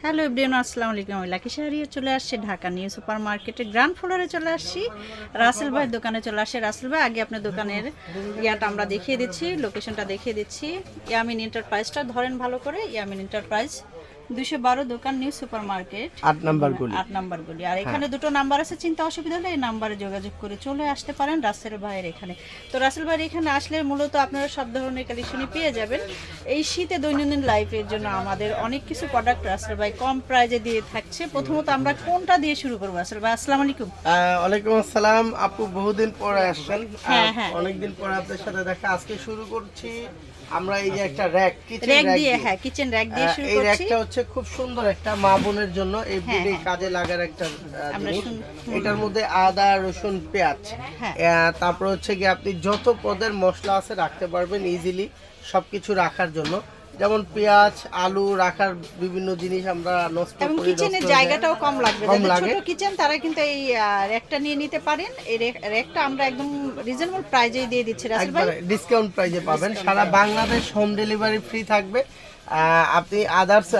Hello everyone, আসসালামু আলাইকুম। আমি লাকি শাহরিয়া চলে আসছি ঢাকা নিউ সুপার মার্কেটের গ্রাউন্ড ফ্লোরে চলে আসছি। রাসেল ভাইয়ের দোকানে চলে আসছে। রাসেল ভাই, আগে আপনার দোকানের ইয়াটা আমরা দেখিয়ে দিচ্ছি, লোকেশনটা দেখিয়ে দিচ্ছি। ইয়ামিন এন্টারপ্রাইজটা ধরেন ভালো করে, ইয়ামিন এন্টারপ্রাইজ 212 দোকান নিউ সুপার মার্কেট 8 নাম্বার গলি। 8 নাম্বার গলি। আর এখানে দুটো নাম্বার আছে, চিন্তা অসুবিধা হলে এই নাম্বারে যোগাযোগ করে চলে আসতে পারেন রাসেল ভাইয়ের এখানে। তো রাসেল ভাইয়ের এখানে আসলে মূলত আপনারা সব ধরনের কালেকশনই পেয়ে যাবেন। এই শীতে দৈনন্দিন লাইফের জন্য আমাদের অনেক কিছু প্রোডাক্ট রাসেল ভাই কম প্রাইজে দিয়ে থাকছে। প্রথমত আমরা কোনটা দিয়ে শুরু করবো রাসেল ভাই? আসসালামু আলাইকুম। ওয়ালাইকুম আসসালাম আপু, বহুদিন পরে আসছেন। হ্যাঁ। অনেকদিন পরে আপনার সাথে দেখা। আজকে শুরু করছি আমরা এই যে একটা র্যাক, কিচেন র‍্যাক র্যাক দিয়ে, হ্যাঁ কিচেন র‍্যাক দিয়ে শুরু এই করছি। র্যাকটা হচ্ছে খুব সুন্দর একটা মা বোনের জন্য এভরিডে কাজে লাগার একটা জিনিস। এটার মধ্যে আদা, রসুন, পেঁয়াজ, তারপর হচ্ছে কি আপনি যত পদের মশলা আছে রাখতে পারবেন ইজিলি, সবকিছু রাখার জন্য। যেমন পেঁয়াজ, আলু রাখার বিভিন্ন জিনিস আমরা নষ্ট এবং করি, কিচেনের জায়গাটাও কম লাগবে। যাদের ছোট কিচেন তারা কিন্তু এই র‍্যাকটা নিয়ে নিতে পারেন। এই র‍্যাকটা আমরা একদম রিজনেবল প্রাইজে দিয়ে দিচ্ছি রাসেল ভাই। ডিসকাউন্ট প্রাইজে পাবেন। সারা বাংলাদেশ হোম ডেলিভারি ফ্রি থাকবে। আপনি আদার্স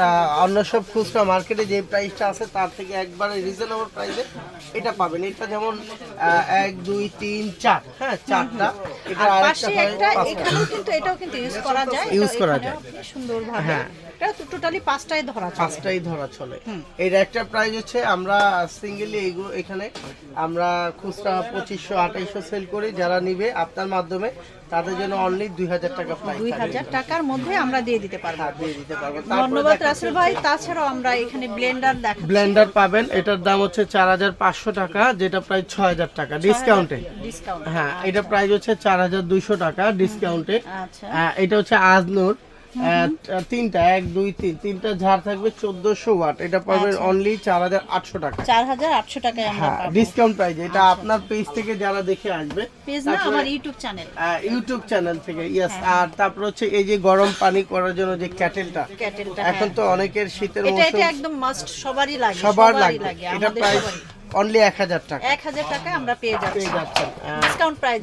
অন্য সব খুচরা মার্কেটে যে প্রাইসটা আছে তার থেকে একবারে রিজনেবল প্রাইসে এটা পাবেন। এটা যেমন 1 2 3 4, হ্যাঁ চারটা। এটা পাশে একটা, এখানেও কিন্তু এটাও কিন্তু ইউজ করা যায় সুন্দরভাবে। হ্যাঁ, এটা টোটালি পাঁচটাই ধরা চলে। এই একটা প্রাইস হচ্ছে আমরা সিঙ্গেলি এখানে আমরা খুচরা 2500 2800 সেল করি। যারা নিবে আপনার মাধ্যমে তাদের জন্য অনলি 2000 টাকা প্রাইস, 2000 টাকার মধ্যে আমরা দিয়ে দিতে পারবো। ধন্যবাদ রাসেল ভাই। তাছাড়াও আমরা এখানে ব্লেন্ডার পাবেন। এটার দাম হচ্ছে 4500 টাকা, যেটা প্রায় 6000 টাকা ডিসকাউন্টে। হ্যাঁ, এটা প্রাইস হচ্ছে 4200 টাকা ডিসকাউন্টে। আচ্ছা, এটা হচ্ছে আজনুর তিনটা 1 2 3 তিনটা ঝাড় থাকবে 1400 ওয়াট। এটা পাবেন অনলি 4800 টাকা। 4800 টাকায় আমরা পাবো ডিসকাউন্ট প্রাইস। এটা আপনার পেজ থেকে যারা দেখে আসবে, পেজ না আমার ইউটিউব চ্যানেল থেকে। ইয়েস। আর তারপর হচ্ছে এই যে গরম পানি করার জন্য যে কেটেলটা, এখন তো অনেকের শীতের মৌসুম, এটা একদম মাস্ট, সবারই লাগে। এটা প্রাইস অনলি 1000 টাকা। 1000 টাকা আমরা পেয়ে যাচ্ছি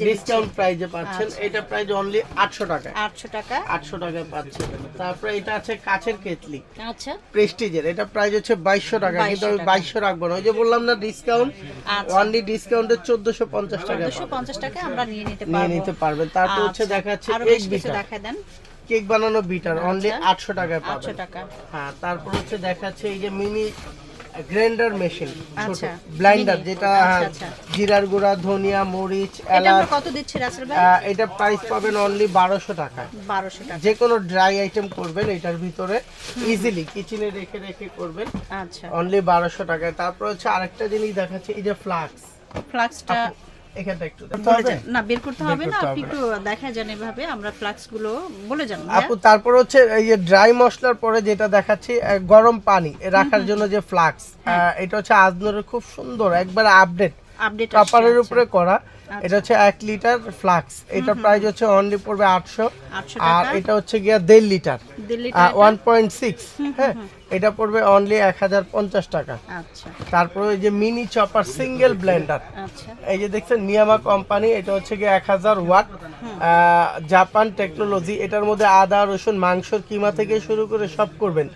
ডিসকাউন্ট প্রাইজে পাচ্ছেন। এটা প্রাইস অনলি 800 টাকা। 800 টাকায় পাচ্ছেন। তারপরে এটা আছে কাচের কেটলি, আচ্ছা প্রেস্টিজের। এটা প্রাইস হচ্ছে 2200 টাকা, কিন্তু আমি 2200 রাখবো না। ওই যে বললাম না ডিসকাউন্ট, অনলি ডিসকাউন্টে 1450 টাকা। 1450 টাকা আমরা নিয়ে নিতে পারবেন। তারপর হচ্ছে দেখাচ্ছে কেক বানানো বিটার, অনলি 800 টাকায় পাবেন। 800 টাকা। হ্যাঁ, তারপর হচ্ছে দেখাচ্ছে এই যে মিনি গ্রাইন্ডার মেশিন, ছোট ব্লেন্ডার, যেটা জিরার গুঁড়া, ধনিয়া, মরিচ, এলাচ। কত দিচ্ছি রাসেল ভাই? এটা প্রাইস পাবেন অনলি 1200 টাকা। 1200 টাকা। যে কোনো ড্রাই আইটেম করবেন এটার ভিতরে, ইজিলি কিচেনে রেখে করবেন। আচ্ছা, অনলি 1200 টাকায়। তারপর হচ্ছে আরেকটা জিনিস দেখাচ্ছে, এই যে ফ্লাক্সটা এখানটা একটু না বের করতে হবে না, আপনি একটু দেখা যান এভাবে। আমরা ফ্লাক্স গুলো বলে যান আপু। তারপর হচ্ছে এই যে ড্রাই মশলার পরে যেটা দেখাচ্ছি গরম পানি রাখার জন্য যে ফ্লাক্স, এটা হচ্ছে আজনুরের খুব সুন্দর একবার আপডেট কাপারের উপরে করা। এটা হচ্ছে 1 লিটার ফ্লাক্স। এটা প্রাইস হচ্ছে অনলি পড়বে 800। আর এটা হচ্ছে গিয়া 1.5 লিটার 1.6, হ্যাঁ, এটা পড়বে অনলি 1050 টাকা। আচ্ছা, তারপরে এই যে মিনি চপার সিঙ্গেল ব্লেন্ডার, এই যে দেখছেন নিয়ামা কোম্পানি, এটা হচ্ছে গিয়ে 1000 ওয়াট, জাপান টেকনোলজি। এটার মধ্যে আদা, রসুন, মাংসর কিমা থেকে শুরু করে সব করবেন।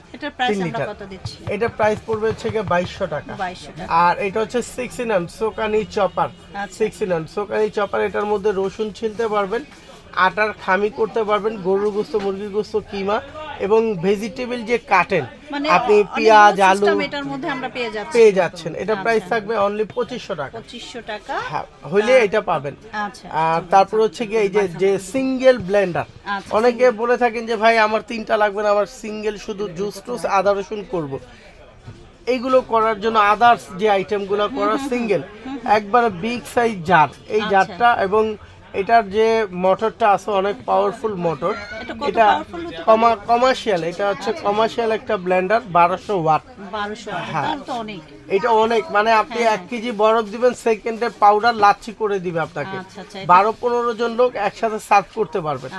3 লিটার। এটা প্রাইস পড়বে হচ্ছে গিয়ে 2200 টাকা। আর এটা হচ্ছে 6 in 1 সোকানি চপার, 6 in 1 সোকানি চপার। এটার মধ্যে রসুন ছিলতে পারবেন, আটার খামি করতে পারবেন, গরুর গোস্ত, মুরগির গোস্ত, কিমা এবং ভেজিটেবল যে কাটেন আপনি, পেঁয়াজ, আলু, এটার মধ্যে আমরা পেয়ে যাচ্ছেন। এটা প্রাইস থাকবে অনলি 2500 টাকা। 2500 টাকা হইলে এটা পাবেন। আচ্ছা, আর তারপর হচ্ছে কি এই যে সিঙ্গেল ব্লেন্ডার, অনেকে বলে থাকেন যে ভাই আমার 3টা লাগবে না, আমার সিঙ্গেল শুধু জুস টুস আদা রসুন করব। এইগুলো করার জন্য আদার্স যে আইটেমগুলো করার সিঙ্গেল একবারে বিগ সাইজ জার, এই জারটা এবং এটার যে মোটরটা আছে অনেক পাওয়ারফুল মোটর। এটা কমার্শিয়াল, এটা হচ্ছে কমার্শিয়াল একটা ব্লেন্ডার, 1200 ওয়াট। হ্যাঁ, এটা অনেক, মানে আপনি 1 কেজি বরফ দিবেন, সেকেন্ডে পাউডার লাচ্ছি করে দিবে আপনাকে। 12-15 জন লোক একসাথে সার্ভ করতে পারবেন।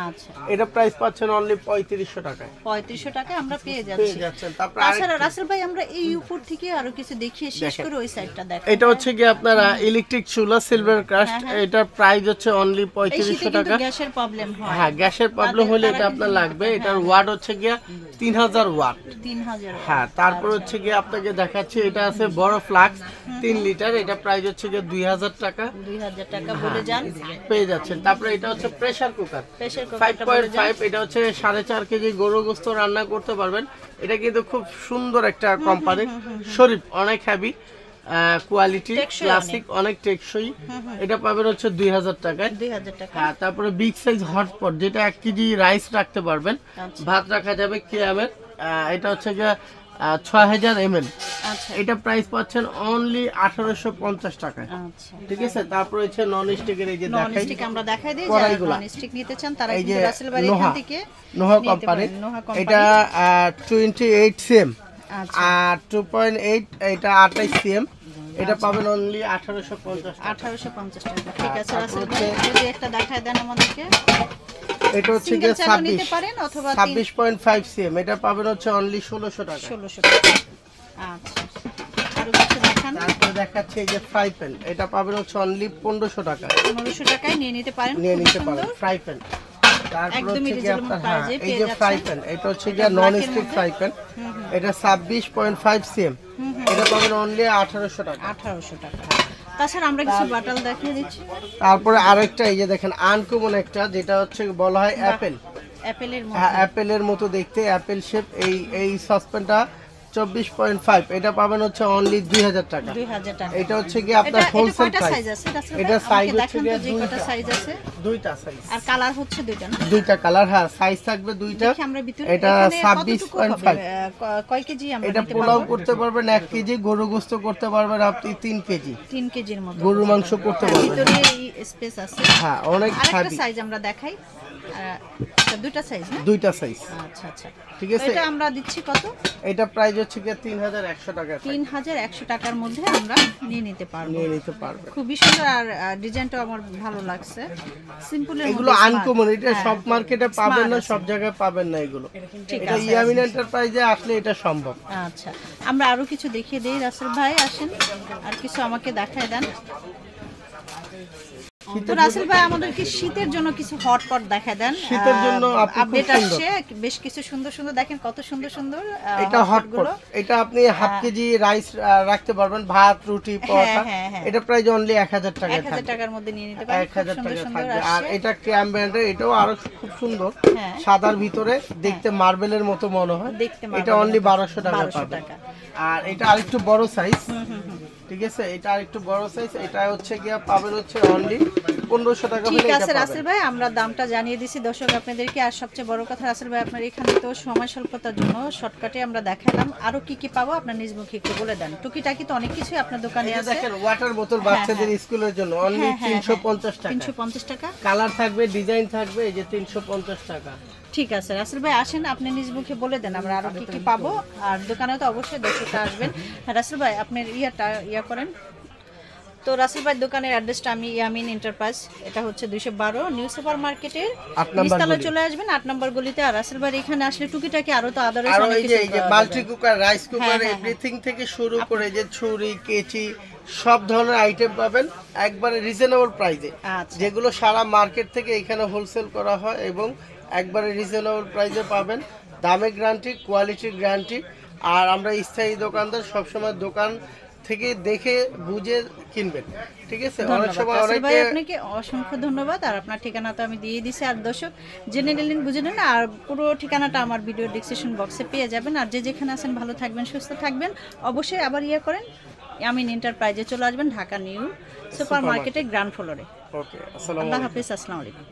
এটা প্রাইস পাচ্ছেন অনলি 3500 টাকায়। 3500 টাকায় আমরা পেয়ে যাচ্ছেন। তারপর রাসেল ভাই আমরা এই উপর থেকে আরো কিছু দেখিয়ে শেষ করে ওই সাইডটা দেখাই। এটা হচ্ছে কি আপনারা ইলেকট্রিক চুলা সিলভার ক্রাস্ট, এটা প্রাইস হচ্ছে অনলি অনলি এই 3500 শীতে টাকা। কিন্তু গ্যাসের প্রবলেম হয়। হ্যাঁ, গ্যাসের প্রবলেম হলে তারা এটা আপনার কিন্তু- লাগবে। এটার ওয়াট হচ্ছে গিয়া 3000 ওয়াট। 3000। হ্যাঁ, তারপর হচ্ছে গিয়ে আপনাকে দেখাচ্ছি, এটা আছে বড় ফ্লাক্স 3 লিটার, এটা প্রাইস হচ্ছে গিয়ে 2000 টাকা 2000 টাকা বলে যান, পেয়ে যাচ্ছেন। তারপরে এটা হচ্ছে প্রেসার কুকার প্রেসার কুকারটা বলে যান। 5.5, এটা হচ্ছে 4.5 কেজি গরু গোস্ত রান্না করতে পারবেন। এটা কিন্তু খুব সুন্দর একটা কোম্পানি, শরীফ, অনেক হেভি কোয়ালিটি, টেকসই ক্লাসিক, অনেক টেকসই। এটা পাবেন হচ্ছে 2000 টাকায়। 2000 টাকা। হ্যাঁ, তারপরে বিগ সাইজ হটপট, যেটা 1 কেজি রাইস রাখতে পারবেন, আচ্ছা। ভাত রাখা যাবে কেয়ামের। এটা হচ্ছে গিয়ে 6000 ml। আচ্ছা এটা প্রাইস পাচ্ছেন অনলি 1850 টাকায়। আচ্ছা। ঠিক আছে, তারপরে হচ্ছে নন স্টিকের, এই যে নন দেখাই স্টিক আমরা দেখাই দিই, যারা কড়াইগুলা। নন স্টিক নিতে চান তারা এই কিন্তু যে রাসেল বাড়ি নোহা, এখান থেকে নোহা নিতে কোম্পানি, পারেন। নোহা কোম্পানি। এটা 28 সিএম আচ্ছা আর 2.8, এটা 28 সিএম। এটা পাবেন অনলি 1850 টাকা। 1850 টাকা। ঠিক আছে তারপর রাসেল ভাই, হচ্ছে- যদি একটা দেখায় দেন আমাদেরকে। এটা হচ্ছে সিঙ্গেল গিয়ে চালও নিতে পারেন অথবা 26.5 সিএম। এটা পাবেন হচ্ছে অনলি 1600 টাকা। 1600 টাকা। আচ্ছা, আরো কিছু দেখান। তারপরে দেখাচ্ছে এই যে ফ্রাই প্যান, এটা পাবেন হচ্ছে অনলি 1500 টাকা। 1500 টাকায় নিয়ে নিতে পারেন, নিয়ে খুব নিতে সুন্দর। পারেন ফ্রাই প্যান। তারপর একদমই হচ্ছে গিয়ে reasonable আপনার, হ্যাঁ, price-এ এই পেয়ে যে ফ্রাই যাচ্ছেন। প্যান, এটা হচ্ছে এটা গিয়ে নন black-এর স্টিক মধ্যে। Fry pan. এটা 26.5 সিএম। এটা পাবেন অনলি 1800 টাকা। 1800 টাকা। তাছাড়া আমরা কিছু বাটাল দেখিয়ে দিচ্ছি। তারপরে আরেকটা, এই যে দেখেন আনকমন একটা, যেটা হচ্ছে বলা হয় অ্যাপেল। অ্যাপেলের হ্যাঁ, মধ্যে অ্যাপেলের মতো দেখতে, অ্যাপেল শেপ। এই সসপ্যানটা 24.5, এটা পাবেন হচ্ছে অনলি 2000 টাকা। 2000 টাকা। এটা হচ্ছে কি আপনার এটা হোলসেল কয়টা প্রাইস। সাইজ আছে রাসেল ভাই? এটা সাইজ আমাকে হচ্ছে দেখান গিয়ে তো যে কয়টা সাইজ আছে। দুইটা সাইজ, আর কালার হচ্ছে দুইটা না? দুইটা কালার। হ্যাঁ, সাইজ থাকবে দুইটা। দেখি আমরা ভিতরে এটা এখানে কতটুকু হবে? 26.5। কয় কেজি আমরা এটা নিতে পোলাও পারবো? করতে পারবেন 1 কেজি, গরু গোস্ত করতে পারবেন আপনি 3 কেজি, 3 কেজির মতো। গরুর মাংস করতে হ্যাঁ, পারবেন। ভিতরে স্পেস আছে। হ্যাঁ, অনেক আরেকটা হেভি। সাইজ আমরা দেখাই। দুইটা সাইজ না? দুইটা সাইজ। আচ্ছা আচ্ছা। ঠিক তো আছে, এটা আমরা দিচ্ছি কত? এটা প্রাইস হচ্ছে কি 3100 টাকা। 3100 টাকার মধ্যে আমরা নিয়ে নিতে পারবো। নিয়ে নিতে পারবেন। খুবই সুন্দর, আর ডিজাইনটাও আমার ভালো লাগছে। সিম্পলের এগুলো মধ্যে আনকমন, smart। এটা হ্যাঁ, সব মার্কেটে পাবেন smart না, আছে। সব জায়গায় পাবেন না এগুলো। ঠিক এটা আছে। ইয়ামিন এন্টারপ্রাইজে আসলে এটা সম্ভব। আচ্ছা, আমরা আরো কিছু দেখিয়ে দেই। রাসেল ভাই আসেন, আর কিছু আমাকে দেখায় দেন। তো রাসেল ভাই আমাদেরকে শীতের জন্য কিছু হটপট দেখায় দেন। শীতের জন্য আপনি খুব আপডেট সুন্দর। আসছে, বেশ কিছু সুন্দর সুন্দর, দেখেন কত সুন্দর সুন্দর এটা হটপট, এটা আপনি হাফ কেজি রাইস রাখতে পারবেন, ভাত, রুটি, পরোটা। হ্যাঁ। এটা প্রাইস অনলি 1000 টাকা 1000 থাকবে। টাকার মধ্যে নিয়ে নিতে পারেন। খুব 1000 সুন্দর টাকা সুন্দর থাকবে। আর আসছে। এটা ক্যাম ব্র্যান্ডের, এটাও আরো খুব সুন্দর, হ্যাঁ। সাদার ভিতরে, দেখতে মার্বেলের মতো মনে হয়। দেখতে এটা মার্বেলের অনলি মতো। 1200 টাকা 1200 পাবেন। টাকা। আর এটা আরেকটু বড় সাইজ। ঠিক আছে, এটা আরেকটু বড় সাইজ, এটা হচ্ছে গিয়া পাবেন হচ্ছে অনলি 1500 টাকা ঠিক হলে এটা আছে পাবেন। রাসেল ভাই, আমরা দামটা জানিয়ে দিছি দর্শক আপনাদেরকে। আর সবচেয়ে বড় কথা রাসেল ভাই, আপনার এখানে তো সময় স্বল্পতার জন্য শর্টকাটে আমরা দেখালাম। আরো কি কি পাবো আপনার নিজ মুখে একটু বলে দেন। টুকিটাকি তো অনেক কিছুই আপনার দোকানে এই যে আছে। দেখেন ওয়াটার বোতল বাচ্চাদের স্কুলের জন্য অনলি 350 টাকা। 350 টাকা। কালার থাকবে, ডিজাইন থাকবে, এই যে 350 টাকা। ঠিক আছে রাসেল ভাই, আসেন আপনি নিজ মুখে বলে দেন আমরা আরো কি কি পাবো। আর দোকানে তো অবশ্যই দর্শকরা আসবেন। হ্যাঁ, রাসেল ভাই আপনার ইয়া করেন তো। রাসেল ভাই দোকানের অ্যাড্রেসটা আমি ইয়ামিন এন্টারপ্রাইজ, এটা হচ্ছে 212 নিউ সুপার মার্কেটের 8 নম্বর নিচতলায় গলি। চলে আসবেন 8 নম্বর গলিতে। আর রাসেল ভাই এখানে আসলে টুকিটাকি আরো তো আদারস আর অনেক এই কিছু যে মাল্টি কুকার, রাইস কুকার, হ্যাঁ। এভরিথিং থেকে শুরু করে যে ছুরি, কেচি, সব ধরনের আইটেম পাবেন একবারে রিজনেবল প্রাইসে। আচ্ছা। যেগুলো সারা মার্কেট থেকে এখানে হোলসেল করা হয়, এবং একবারে রিজনেবল প্রাইসে পাবেন। দামে গ্যারান্টি, কোয়ালিটির গ্যারান্টি। আর আমরা স্থায়ী দোকানদার, সবসময় দোকান থেকে দেখে বুঝে কিনবেন। ঠিক আছে, অনেক ধন্যবাদ সময় রাসেল ভাই, অনেকে আপনাকে অসংখ্য ধন্যবাদ। আর আপনার ঠিকানা তো আমি দিয়ে দিছি, আর দর্শক জেনে নিলেন, বুঝে নিলেন। আর পুরো ঠিকানাটা আমার ভিডিও ডেসক্রিপশন বক্সে পেয়ে যাবেন। আর যে যেখানে আছেন ভালো থাকবেন, সুস্থ থাকবেন। অবশ্যই আবার করেন, ইয়ামিন এন্টারপ্রাইজে চলে আসবেন, ঢাকা নিউ সুপার মার্কেটের গ্রাউন্ড ফ্লোরে। ওকে, আসসালামু আল্লাহ আলাইকুম। হাফিজ, আসসালামু আলাইকুম।